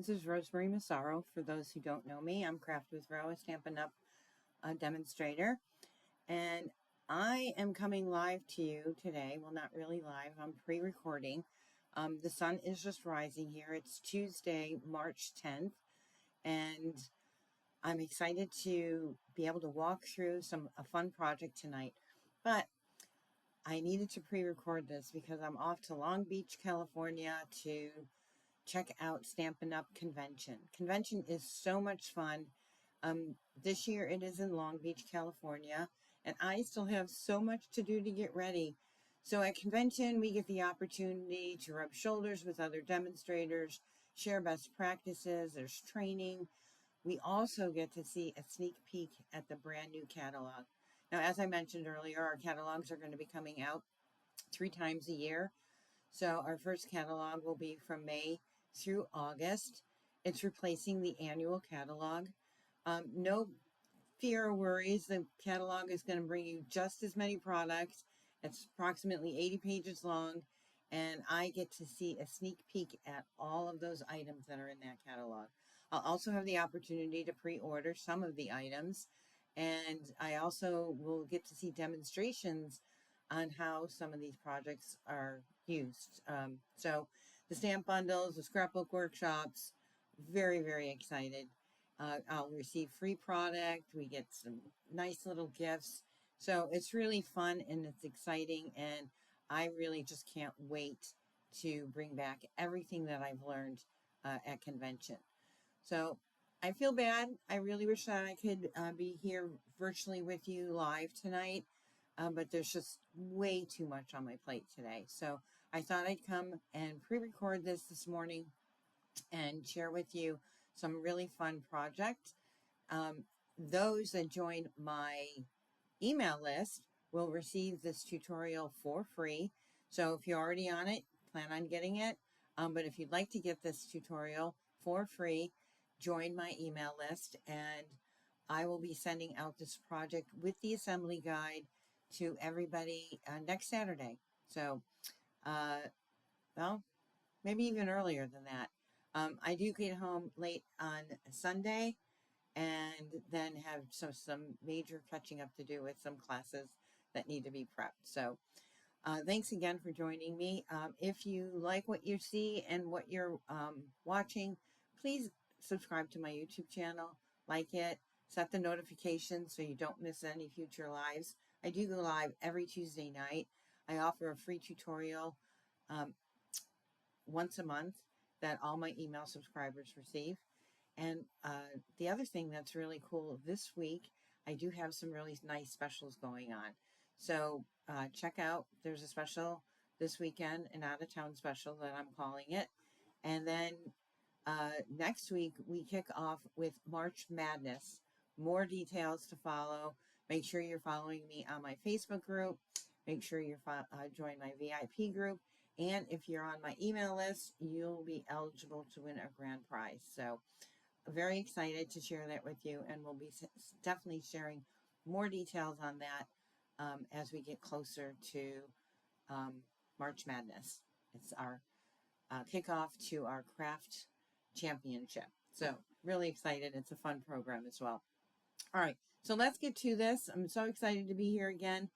This is Rosemary Massaro. For those who don't know me, I'm Craft with Ro, a Stampin' Up! Demonstrator. And I am coming live to you today. Well, not really live. I'm pre-recording. The sun is just rising here. It's Tuesday, March 10th. And I'm excited to be able to walk through a fun project tonight. But I needed to pre-record this because I'm off to Long Beach, California to check out Stampin' Up! Convention. Convention is so much fun. This year it is in Long Beach, California, and I still have so much to do to get ready. So at convention, we get the opportunity to rub shoulders with other demonstrators, share best practices, there's training. We also get to see a sneak peek at the brand new catalog. Now, as I mentioned earlier, our catalogs are going to be coming out 3 times a year. So our first catalog will be from May through August. It's replacing the annual catalog. No fear or worries. The catalog is going to bring you just as many products. It's approximately 80 pages long, and I get to see a sneak peek at all of those items that are in that catalog. I'll also have the opportunity to pre-order some of the items, and I also will get to see demonstrations on how some of these projects are used. So the stamp bundles, the scrapbook workshops, very, very excited. I'll receive free product. We get some nice little gifts. So it's really fun and it's exciting. And I really just can't wait to bring back everything that I've learned at convention. So I feel bad. I really wish that I could be here virtually with you live tonight. But there's just way too much on my plate today. So I thought I'd come and pre-record this morning and share with you some really fun projects. Those that join my email list will receive this tutorial for free. So if you're already on it, plan on getting it. But if you'd like to get this tutorial for free, join my email list and I will be sending out this project with the assembly guide to everybody next Saturday. So, well, maybe even earlier than that. I do get home late on Sunday and then have some major catching up to do with some classes that need to be prepped. So thanks again for joining me. If you like what you see and what you're watching, please subscribe to my YouTube channel, like it, set the notifications so you don't miss any future lives. I do go live every Tuesday night. I offer a free tutorial once a month that all my email subscribers receive. And the other thing that's really cool this week, I do have some really nice specials going on. So check out, there's a special this weekend, an out-of-town special that I'm calling it. And then next week, we kick off with March Madness. More details to follow. Make sure you're following me on my Facebook group. Make sure you're join my VIP group. And if you're on my email list, you'll be eligible to win a grand prize. So very excited to share that with you. And we'll be definitely sharing more details on that as we get closer to March Madness. It's our kickoff to our craft championship. So really excited. It's a fun program as well. All right, so let's get to this. I'm so excited to be here again.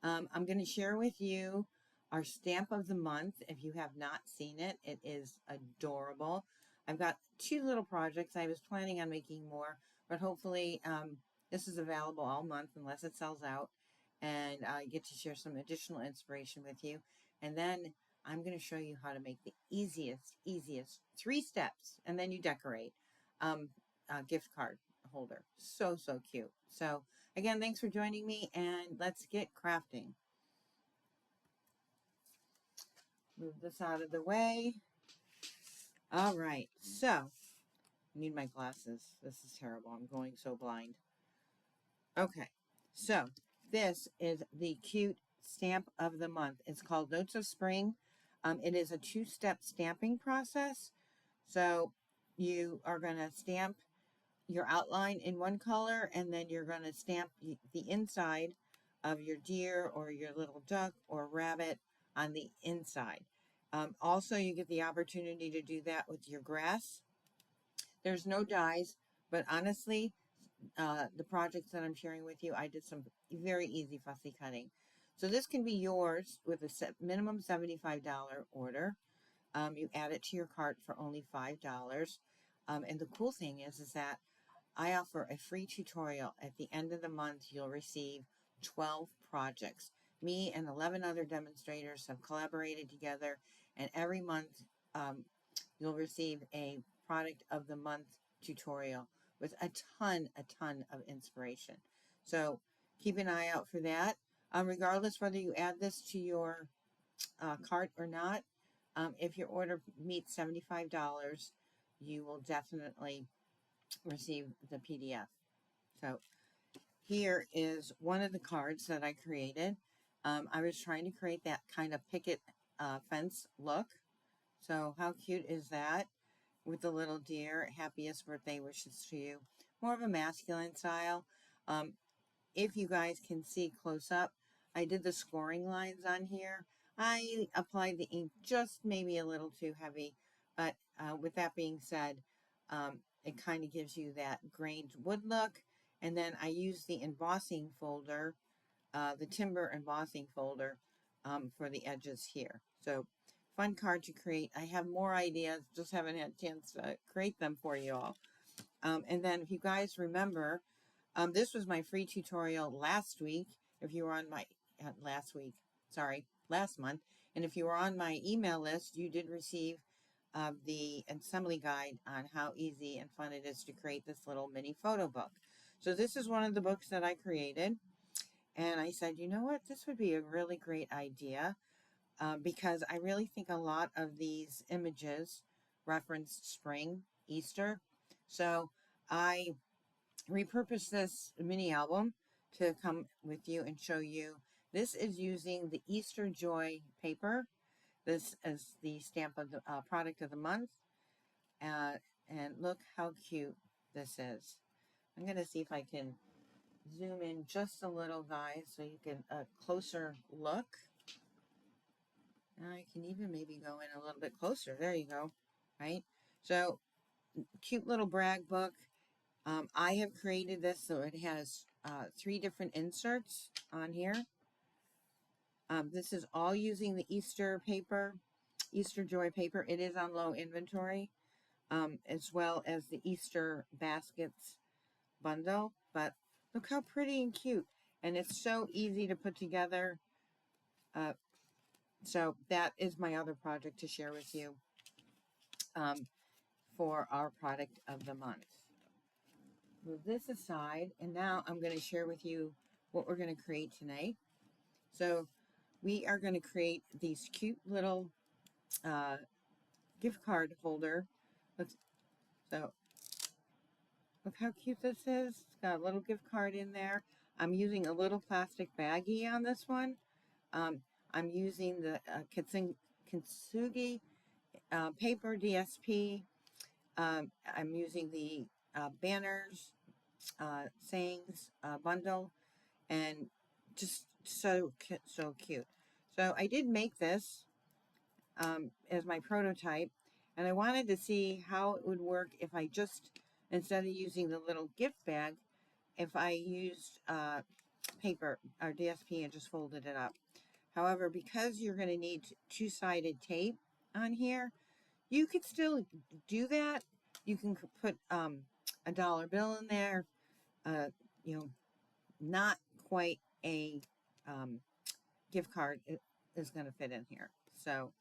I'm going to share with you our stamp of the month. If you have not seen it, it is adorable. I've got 2 little projects. I was planning on making more, but hopefully this is available all month unless it sells out. And I get to share some additional inspiration with you. And then I'm going to show you how to make the easiest 3 steps. And then you decorate a gift card holder. So cute. So again, thanks for joining me and let's get crafting. Move this out of the way. All right, so I need my glasses. This is terrible. I'm going so blind. Okay, so this is the cute stamp of the month. It's called Notes of Spring. It is a 2-step stamping process. So you are going to stamp your outline in one color, and then you're going to stamp the inside of your deer or your little duck or rabbit on the inside. Also, you get the opportunity to do that with your grass There's no dies, but honestly, the projects that I'm sharing with you, I did some very easy fussy cutting. So this can be yours with a minimum $75 order. You add it to your cart for only $5. And the cool thing is that I offer a free tutorial. At the end of the month, you'll receive 12 projects. Me and 11 other demonstrators have collaborated together, and every month you'll receive a product of the month tutorial with a ton of inspiration. So keep an eye out for that. Regardless whether you add this to your cart or not, if your order meets $75, you will definitely receive the PDF. So here is one of the cards that I created. I was trying to create that kind of picket fence look. So how cute is that? With the little deer, happiest birthday wishes to you. More of a masculine style. Um, if you guys can see close up, I did the scoring lines on here. I applied the ink just maybe a little too heavy, but with that being said, it kind of gives you that grained wood look. And then I used the embossing folder, the timber embossing folder for the edges here. So fun card to create. I have more ideas, just haven't had a chance to create them for you all. And then if you guys remember, this was my free tutorial last week. If you were on my, last month. And if you were on my email list, you did receive the assembly guide on how easy and fun it is to create this little mini photo book. So this is one of the books that I created. And I said, you know what, this would be a really great idea because I really think a lot of these images reference spring, Easter. So I repurposed this mini album to come with you and show you. This is using the Easter Joy paper. This is the stamp of the product of the month. And look how cute this is. I'm going to see if I can zoom in just a little, guys, so you can closer look. And I can even maybe go in a little bit closer. There you go. Right? So, cute little brag book. I have created this so it has 3 different inserts on here. This is all using the Easter paper, Easter Joy paper. It is on low inventory, as well as the Easter baskets bundle. But look how pretty and cute. And it's so easy to put together. So that is my other project to share with you for our product of the month. Move this aside, and now I'm going to share with you what we're going to create tonight. So we are going to create these cute little gift card holder. So look how cute this is. It's got a little gift card in there. I'm using a little plastic baggie on this one. I'm using the Kintsugi paper DSP. I'm using the banners, sayings bundle, and just so cute. So I did make this as my prototype, and I wanted to see how it would work if I just, instead of using the little gift bag, if I used paper or DSP and just folded it up. However, because you're going to need 2-sided tape on here, you could still do that. You can put a dollar bill in there. You know, not quite a gift card is going to fit in here. So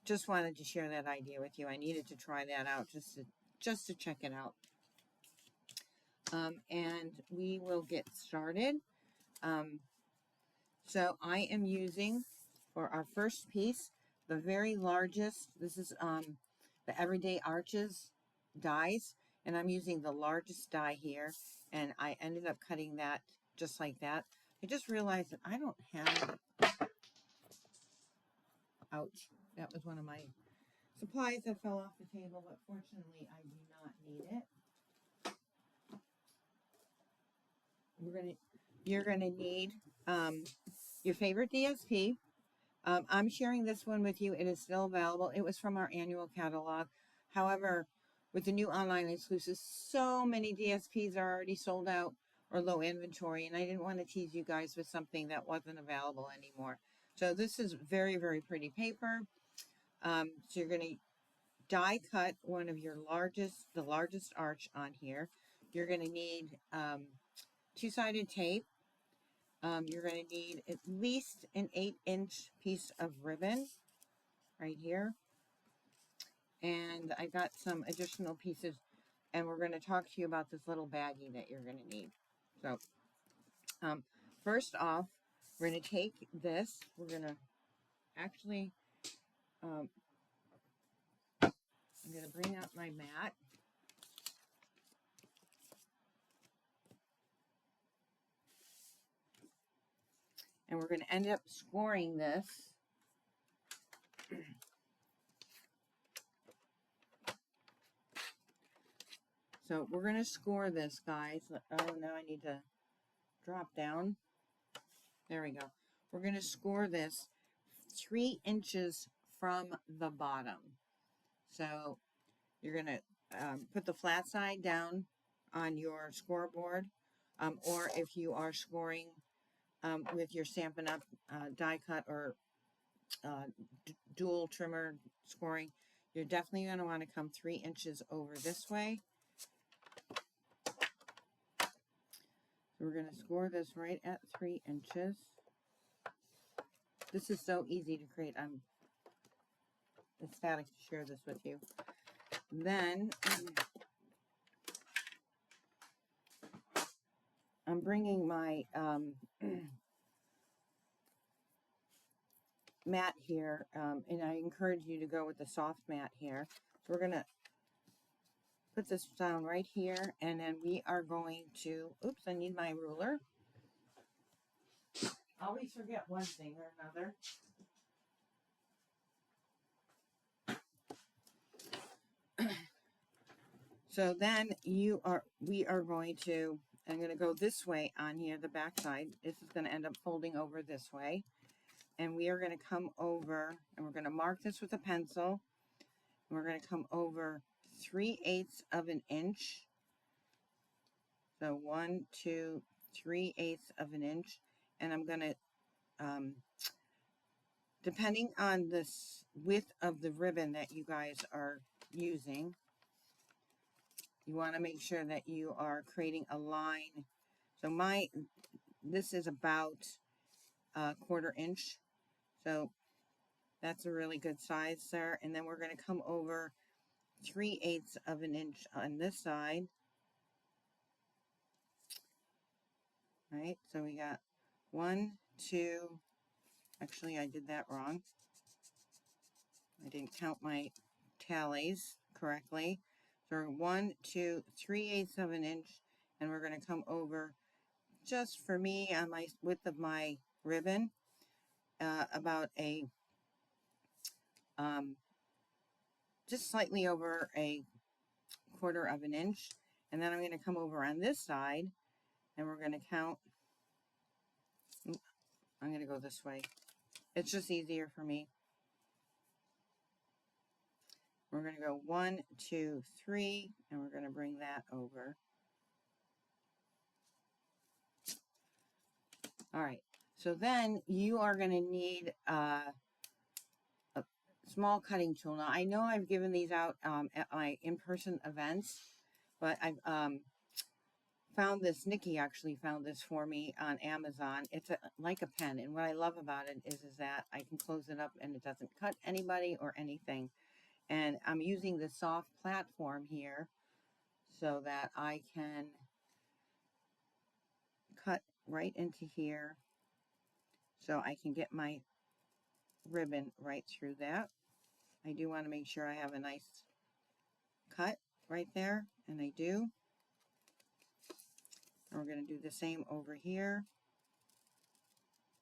just wanted to share that idea with you. I needed to try that out just to check it out. And we will get started. So I am using, for our first piece, the very largest. This is the Everyday Arches dies, and I'm using the largest die here, and I ended up cutting that just like that. I just realized that I don't have, ouch, that was one of my supplies that fell off the table, but fortunately I do not need it. You're gonna need your favorite DSP. I'm sharing this one with you. It is still available. It was from our annual catalog. However, with the new online exclusives, so many DSPs are already sold out or low inventory, and I didn't want to tease you guys with something that wasn't available anymore. So this is very, very pretty paper. So you're going to die cut one of your the largest arch on here. You're going to need two-sided tape. You're going to need at least an 8-inch piece of ribbon right here. And I got some additional pieces, and we're going to talk to you about this little baggie that you're going to need. So first off, we're going to take this. We're going to actually, I'm going to bring out my mat. And we're going to end up scoring this. So we're going to score this, guys. Oh, now I need to drop down. There we go. We're going to score this 3 inches from the bottom. So you're going to put the flat side down on your scoreboard, or if you are scoring with your Stampin' Up! Die cut or dual trimmer scoring, you're definitely going to want to come 3 inches over this way. So we're going to score this right at 3 inches. This is so easy to create. I'm ecstatic to share this with you. Then I'm bringing my mat here, and I encourage you to go with the soft mat here. So we're going to put this down right here, and then we are going to, oops, I need my ruler. Always forget one thing or another. So then we are going to, I'm going to go this way on here, the back side. This is going to end up folding over this way. And we are going to come over, and we're going to mark this with a pencil. And we're going to come over 3/8 of an inch. So 1, 2, 3/8 of an inch. And I'm going to, depending on the width of the ribbon that you guys are using, you want to make sure that you are creating a line. So this is about a 1/4 inch. So that's a really good size there. And then we're going to come over 3/8 of an inch on this side. Right, so we got 1, 2, actually I did that wrong. I didn't count my tallies correctly. So 1, 2, 3/8 of an inch, and we're going to come over, just for me on my width of my ribbon, about a just slightly over a 1/4 of an inch. And then I'm going to come over on this side, and we're going to count. I'm going to go this way. It's just easier for me. We're going to go 1, 2, 3, and we're going to bring that over. All right, so then you are going to need a small cutting tool. Now, I know I've given these out at my in-person events, but I've found this, Nikki actually found this for me on Amazon. It's like a pen, and what I love about it is that I can close it up and it doesn't cut anybody or anything. And I'm using the soft platform here so that I can cut right into here, so I can get my ribbon right through that. I do want to make sure I have a nice cut right there, and I do. And we're going to do the same over here.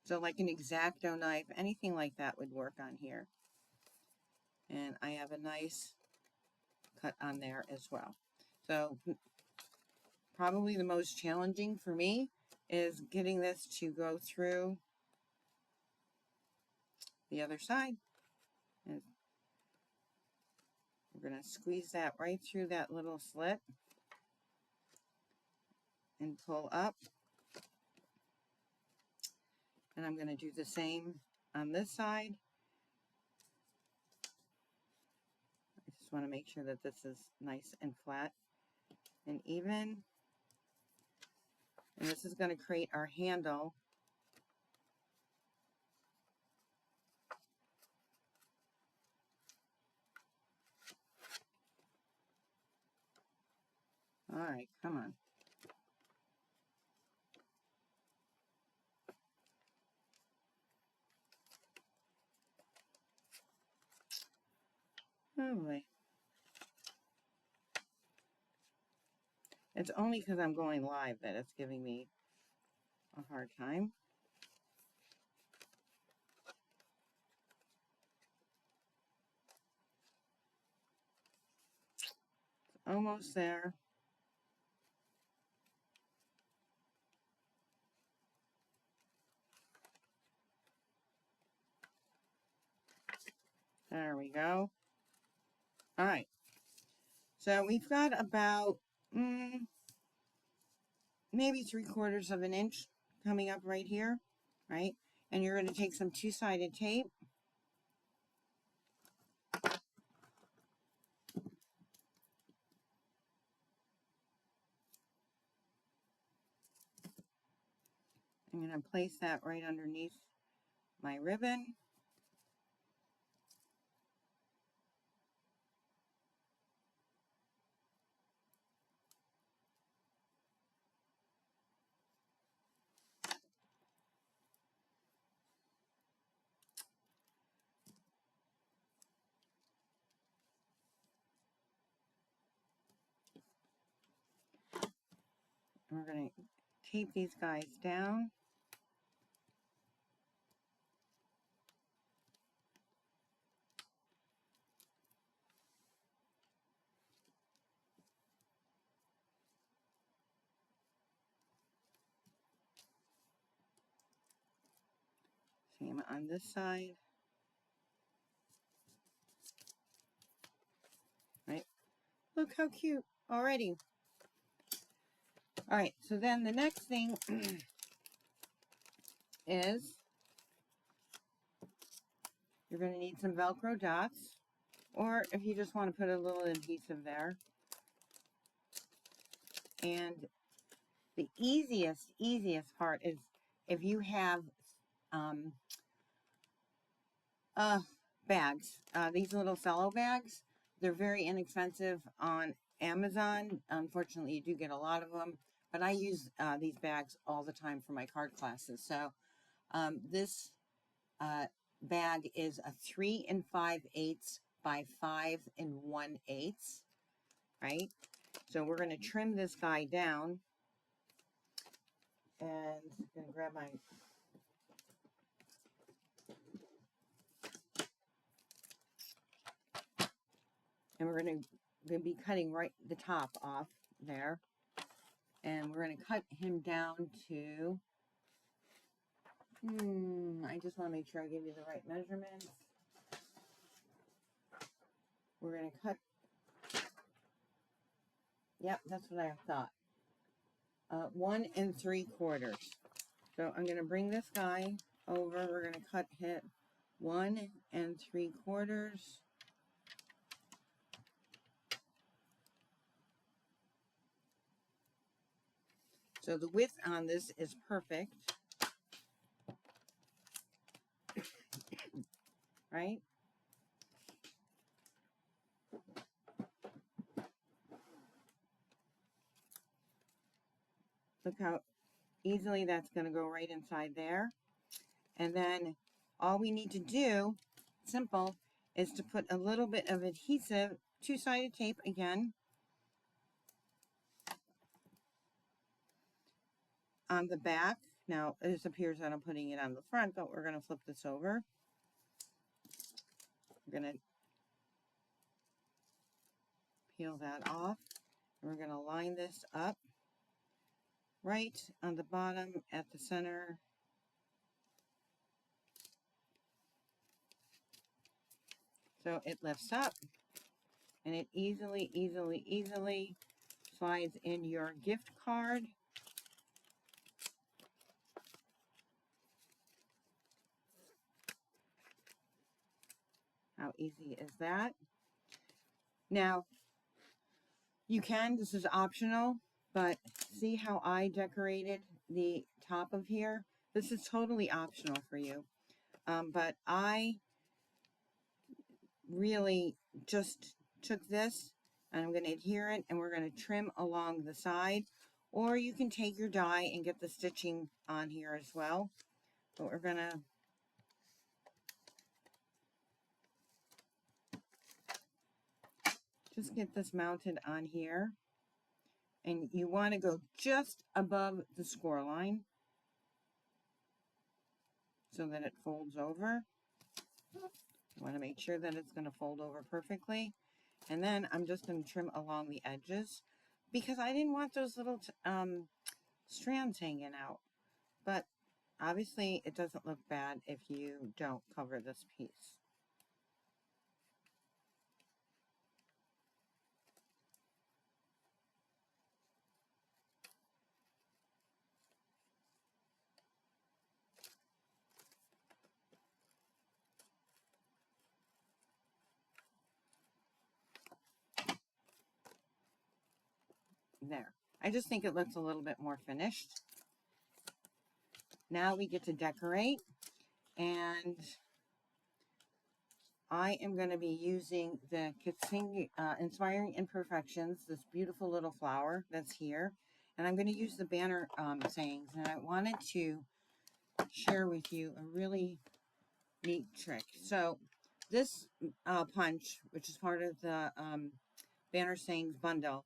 So like an X-Acto knife, anything like that would work on here. And I have a nice cut on there as well. So probably the most challenging for me is getting this to go through the other side. And We're going to squeeze that right through that little slit and pull up. And I'm going to do the same on this side. I just want to make sure that this is nice and flat and even. And this is going to create our handle. All right, come on. Oh boy. It's only because I'm going live that it's giving me a hard time. Almost there. There we go. All right. So we've got about maybe 3/4 of an inch coming up right here, right? And you're going to take some two-sided tape. I'm going to place that right underneath my ribbon. And we're going to tape these guys down. Same on this side. Right? Look how cute already. All right, so then the next thing is you're going to need some Velcro dots, or if you just want to put a little adhesive there. And the easiest part is if you have bags, these little cello bags. They're very inexpensive on Amazon. Unfortunately, you do get a lot of them, but I use these bags all the time for my card classes. So this bag is a 3 5/8 by 5 1/8, right? So we're going to trim this guy down, and I'm going to grab my and we're going to be cutting right the top off there, and we're going to cut him down to I just want to make sure I give you the right measurements. We're going to cut, yep, that's what I thought, 1 3/4. So I'm going to bring this guy over. We're going to cut hit 1 3/4. So the width on this is perfect, right? Look how easily that's going to go right inside there. And then all we need to do, simple, is to put a little bit of adhesive, two-sided tape again, on the back. Now, this appears that I'm putting it on the front, but we're going to flip this over. We're going to peel that off. And we're going to line this up right on the bottom at the center. So it lifts up, And it easily, easily, easily slides in your gift card. How easy is that? Now, you can, this is optional, but see how I decorated the top of here? This is totally optional for you. But I really just took this and I'm going to adhere it and we're going to trim along the side. Or you can take your die and get the stitching on here as well. But we're going to just get this mounted on here. And you want to go just above the score line so that it folds over. You want to make sure that it's going to fold over perfectly. And then I'm just going to trim along the edges because I didn't want those little strands hanging out. But obviously it doesn't look bad if you don't cover this piece. There. I just think it looks a little bit more finished. Now we get to decorate, and I am going to be using the Kintsugi Inspiring Imperfections, this beautiful little flower that's here. And I'm going to use the banner sayings, and I wanted to share with you a really neat trick. So this punch, which is part of the banner sayings bundle,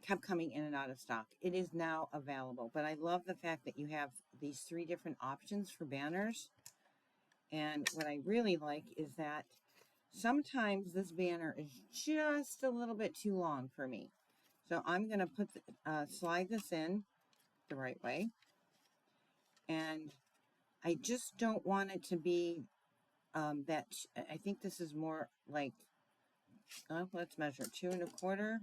kept coming in and out of stock. It is now available, but I love the fact that you have these 3 different options for banners. And what I really like is that sometimes this banner is just a little bit too long for me. So I'm going to put slide this in the right way. And I just don't want it to be that, I think this is more like, let's measure 2 1/4.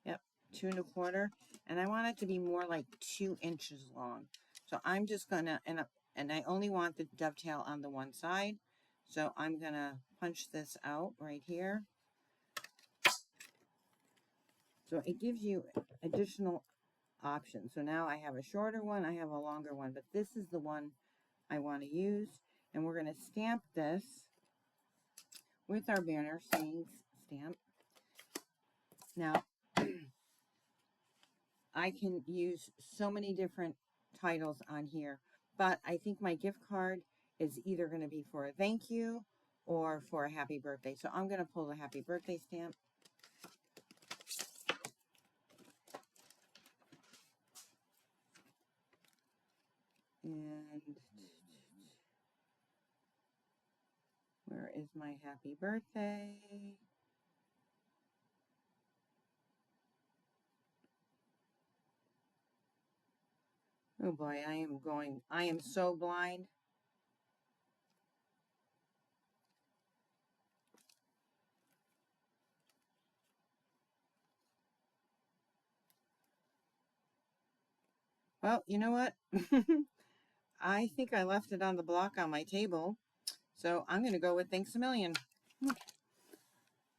Yep, 2 1/4. And I want it to be more like 2 inches long. So I'm just going to, and I only want the dovetail on the one side. So I'm going to punch this out right here. So it gives you additional options. So now I have a shorter one, I have a longer one, but this is the one I want to use. And we're going to stamp this with our banner sayings stamp. Now, I can use so many different titles on here, but I think my gift card is either going to be for a thank you or for a happy birthday. So I'm going to pull the happy birthday stamp. And where is my happy birthday? Oh boy, I am so blind. Well, you know what? I think I left it on the block on my table. So I'm going to go with thanks a million.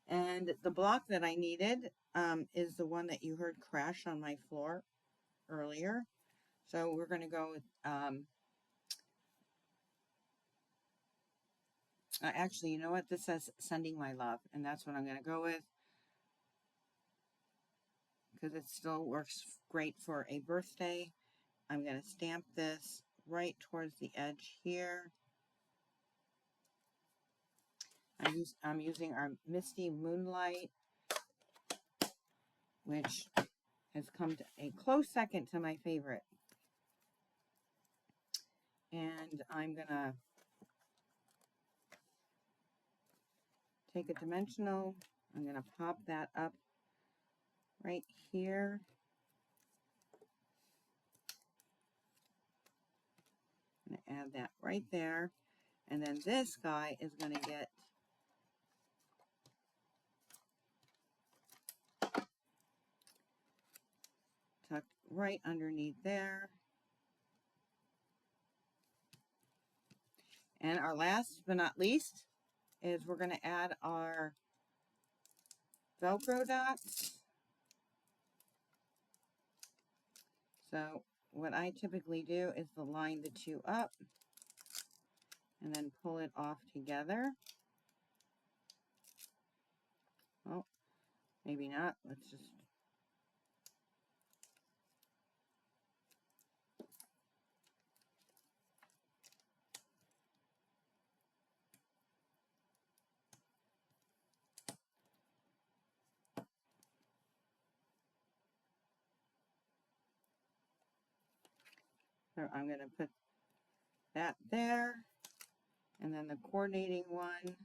And the block that I needed is the one that you heard crash on my floor earlier. So we're going to go with, actually, you know what? This says sending my love. And that's what I'm going to go with. Because it still works great for a birthday. I'm going to stamp this right towards the edge here. I'm using our Misty Moonlight, which has come to a close second to my favorite. And I'm going to take a dimensional. I'm going to pop that up right here. I'm going to add that right there. And then this guy is going to get tucked right underneath there. And our last but not least is we're going to add our Velcro dots. So what I typically do is to line the two up and then pull it off together. Oh, maybe not. Let's just... So I'm going to put that there. And then the coordinating one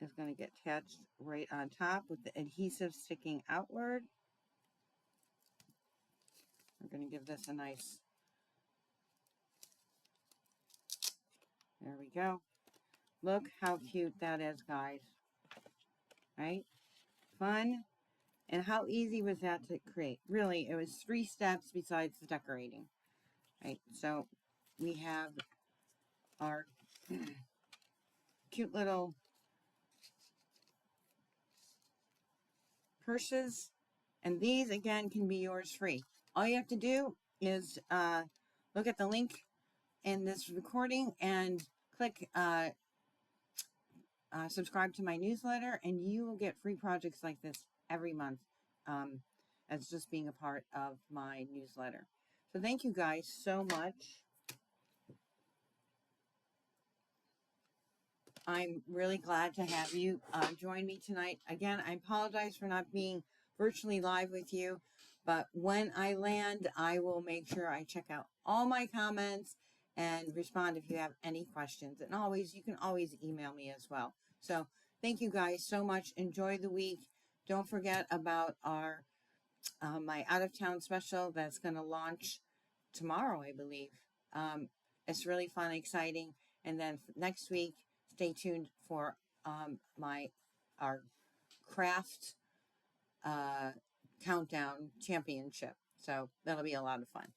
is going to get attached right on top with the adhesive sticking outward. We're going to give this a nice... There we go. Look how cute that is, guys. Right? Fun. And how easy was that to create? Really, it was 3 steps besides the decorating. Right? So we have our cute little purses. And these, again, can be yours free. All you have to do is look at the link in this recording and click subscribe to my newsletter, and you will get free projects like this every month as just being a part of my newsletter. So thank you guys so much. I'm really glad to have you join me tonight. Again, I apologize for not being virtually live with you, but when I land, I will make sure I check out all my comments and respond if you have any questions. And always, you can always email me as well. So thank you guys so much. Enjoy the week. Don't forget about our my out of town special that's going to launch tomorrow, I believe. It's really fun, exciting. And then next week, stay tuned for our craft countdown championship. So that'll be a lot of fun.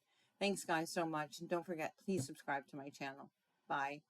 Thanks, guys, so much. And don't forget, please subscribe to my channel. Bye.